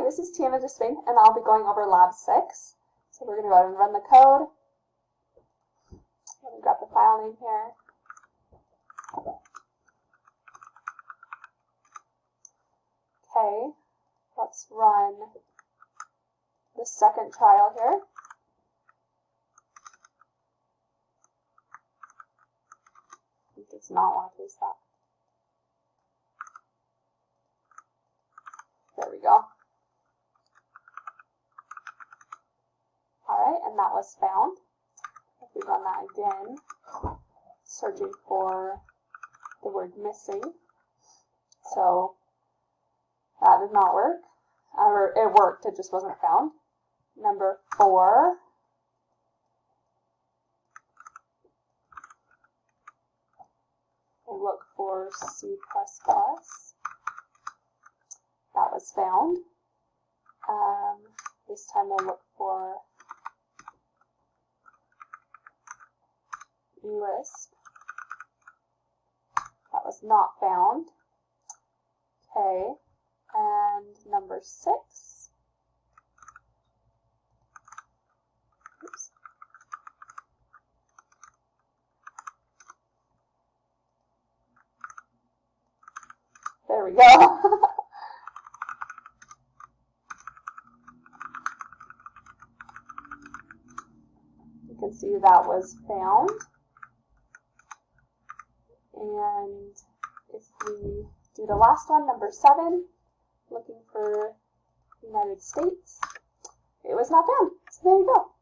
this is Tiana Despain, and I'll be going over Lab 6. So we're going to go ahead and run the code. Let me grab the file name here. Okay, let's run the second trial here. It does not want to paste that. There we go. Alright, and that was found. If we run that again, searching for the word missing. So that did not work. Or it worked, it just wasn't found. Number 4. We'll look for C++. That was found. This time we'll look for Lisp. That was not found. Okay, and number 6. Oops. There we go. You can see that was found. And if we do the last one, number 7, looking for United States, it was not found. So there you go.